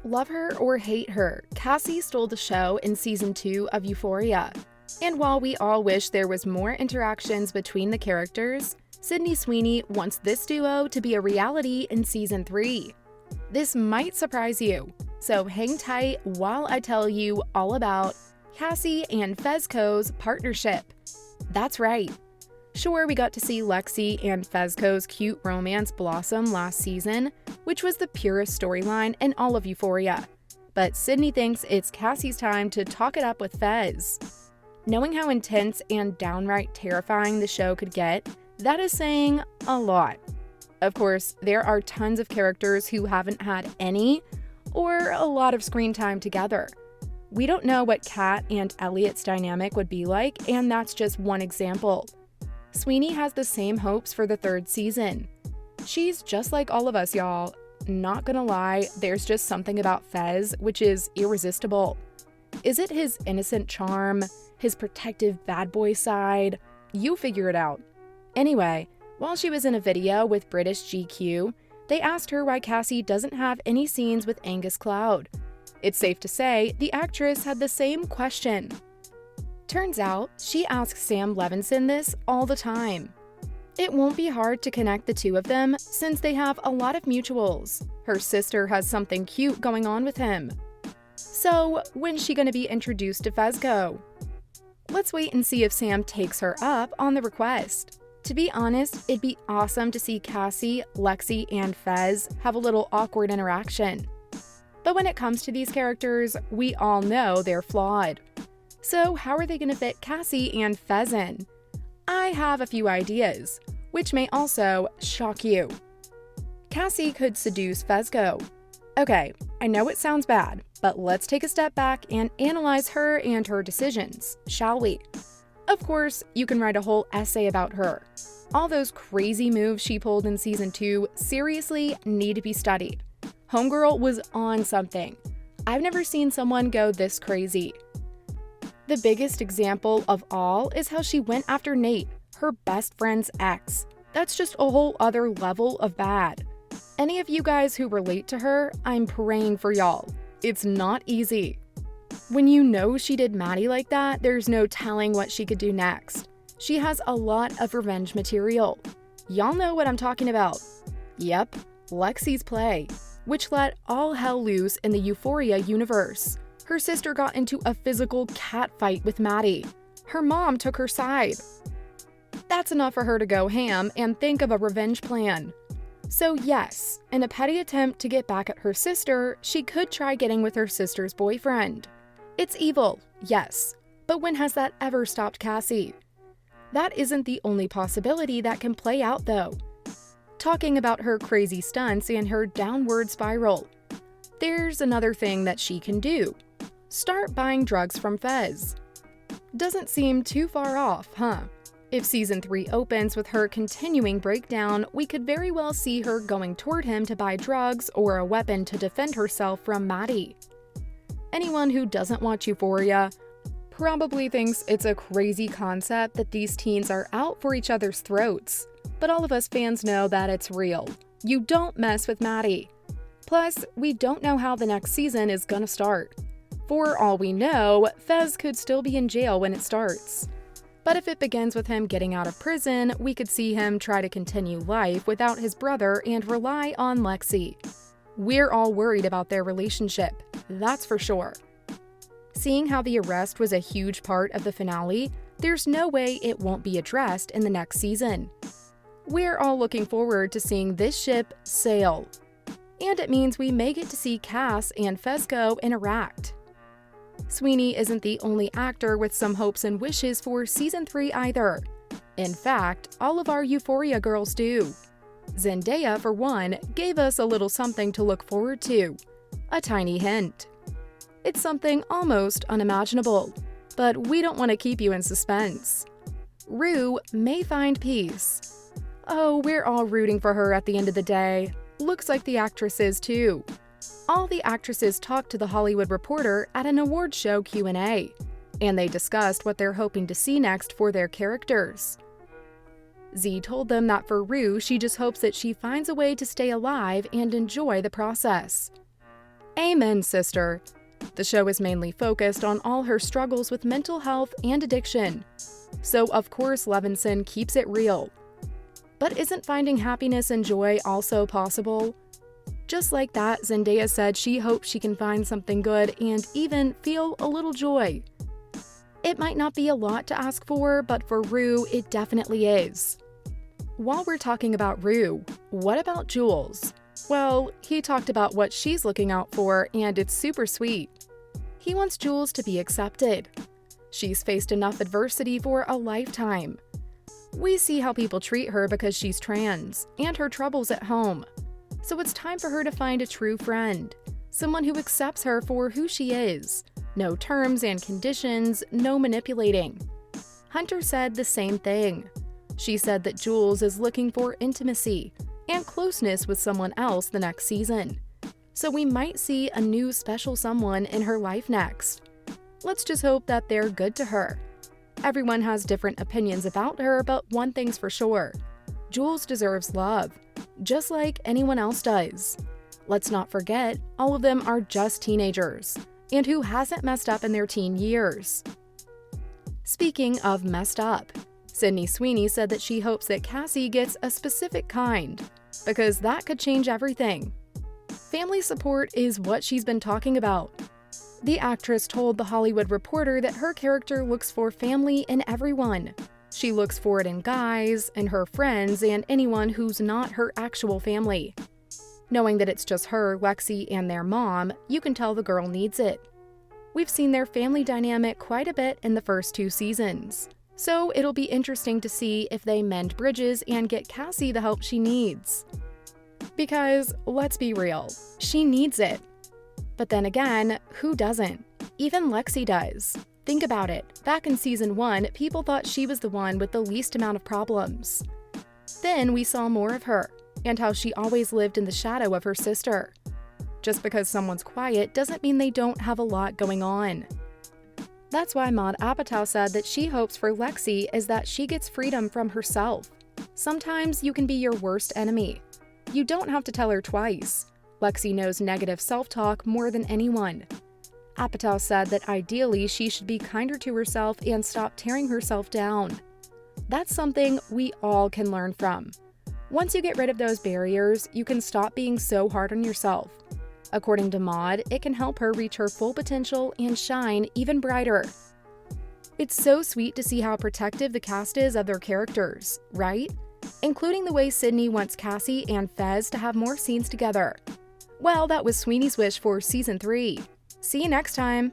Love her or hate her, Cassie stole the show in season 2 of Euphoria. And while we all wish there was more interactions between the characters, Sydney Sweeney wants this duo to be a reality in season 3. This might surprise you, so hang tight while I tell you all about Cassie and Fezco's partnership. That's right. Sure, we got to see Lexi and Fezco's cute romance blossom last season, which was the purest storyline in all of Euphoria. But Sydney thinks it's Cassie's time to talk it up with Fez. Knowing how intense and downright terrifying the show could get, that is saying a lot. Of course, there are tons of characters who haven't had any or a lot of screen time together. We don't know what Kat and Elliot's dynamic would be like, and that's just one example. Sweeney has the same hopes for the 3rd season. She's just like all of us, y'all. Not gonna lie, there's just something about Fez which is irresistible. Is it his innocent charm? His protective bad boy side? You figure it out. Anyway, while she was in a video with British GQ, they asked her why Cassie doesn't have any scenes with Angus Cloud. It's safe to say the actress had the same question. Turns out, she asks Sam Levinson this all the time. It won't be hard to connect the two of them since they have a lot of mutuals. Her sister has something cute going on with him. So, when's she gonna be introduced to Fezco? Let's wait and see if Sam takes her up on the request. To be honest, it'd be awesome to see Cassie, Lexi, and Fez have a little awkward interaction. But when it comes to these characters, we all know they're flawed. So how are they going to fit Cassie and Fez in? I have a few ideas, which may also shock you. Cassie could seduce Fezco. Okay, I know it sounds bad, but let's take a step back and analyze her and her decisions, shall we? Of course, you can write a whole essay about her. All those crazy moves she pulled in season 2 seriously need to be studied. Homegirl was on something. I've never seen someone go this crazy. The biggest example of all is how she went after Nate, her best friend's ex. That's just a whole other level of bad. Any of you guys who relate to her, I'm praying for y'all. It's not easy. When you know she did Maddie like that, there's no telling what she could do next. She has a lot of revenge material. Y'all know what I'm talking about. Yep, Lexi's play, which let all hell loose in the Euphoria universe. Her sister got into a physical catfight with Maddie. Her mom took her side. That's enough for her to go ham and think of a revenge plan. So yes, in a petty attempt to get back at her sister, she could try getting with her sister's boyfriend. It's evil, yes, but when has that ever stopped Cassie? That isn't the only possibility that can play out though. Talking about her crazy stunts and her downward spiral, there's another thing that she can do. Start buying drugs from Fez. Doesn't seem too far off, huh? If season 3 opens with her continuing breakdown, we could very well see her going toward him to buy drugs or a weapon to defend herself from Maddie. Anyone who doesn't watch Euphoria probably thinks it's a crazy concept that these teens are out for each other's throats. But all of us fans know that it's real. You don't mess with Maddie. Plus, we don't know how the next season is gonna start. For all we know, Fez could still be in jail when it starts. But if it begins with him getting out of prison, we could see him try to continue life without his brother and rely on Lexi. We're all worried about their relationship, that's for sure. Seeing how the arrest was a huge part of the finale, there's no way it won't be addressed in the next season. We're all looking forward to seeing this ship sail. And it means we may get to see Cass and Fezco interact. Sweeney isn't the only actor with some hopes and wishes for season 3 either. In fact, all of our Euphoria girls do. Zendaya, for one, gave us a little something to look forward to. A tiny hint. It's something almost unimaginable, but we don't want to keep you in suspense. Rue may find peace. Oh, we're all rooting for her at the end of the day. Looks like the actress is too. All the actresses talked to The Hollywood Reporter at an awards show Q&A, and they discussed what they're hoping to see next for their characters. Z told them that for Rue, she just hopes that she finds a way to stay alive and enjoy the process. Amen. Amen, sister. The show is mainly focused on all her struggles with mental health and addiction. So, of course, Levinson keeps it real. But isn't finding happiness and joy also possible? Just like that, Zendaya said she hopes she can find something good and even feel a little joy. It might not be a lot to ask for, but for Rue, it definitely is. While we're talking about Rue, what about Jules? Well, he talked about what she's looking out for, and it's super sweet. He wants Jules to be accepted. She's faced enough adversity for a lifetime. We see how people treat her because she's trans, and her troubles at home. So it's time for her to find a true friend, someone who accepts her for who she is. No terms and conditions, no manipulating. Hunter said the same thing. She said that Jules is looking for intimacy and closeness with someone else the next season. So we might see a new special someone in her life next. Let's just hope that they're good to her. Everyone has different opinions about her, but one thing's for sure. Jules deserves love, just like anyone else does. Let's not forget, all of them are just teenagers, and who hasn't messed up in their teen years? Speaking of messed up, Sydney Sweeney said that she hopes that Cassie gets a specific kind, because that could change everything. Family support is what she's been talking about. The actress told The Hollywood Reporter that her character looks for family in everyone. She looks for it in guys, in her friends, and anyone who's not her actual family. Knowing that it's just her, Lexi, and their mom, you can tell the girl needs it. We've seen their family dynamic quite a bit in the first 2 seasons. So it'll be interesting to see if they mend bridges and get Cassie the help she needs. Because, let's be real, she needs it. But then again, who doesn't? Even Lexi does. Think about it. Back in season 1, people thought she was the one with the least amount of problems. Then we saw more of her, and how she always lived in the shadow of her sister. Just because someone's quiet doesn't mean they don't have a lot going on. That's why Maud Apatow said that she hopes for Lexi is that she gets freedom from herself. Sometimes you can be your worst enemy. You don't have to tell her twice. Lexi knows negative self-talk more than anyone. Apatow said that ideally she should be kinder to herself and stop tearing herself down. That's something we all can learn from. Once you get rid of those barriers, you can stop being so hard on yourself. According to Maud, it can help her reach her full potential and shine even brighter. It's so sweet to see how protective the cast is of their characters, right? Including the way Sydney wants Cassie and Fez to have more scenes together. Well, that was Sweeney's wish for season 3. See you next time!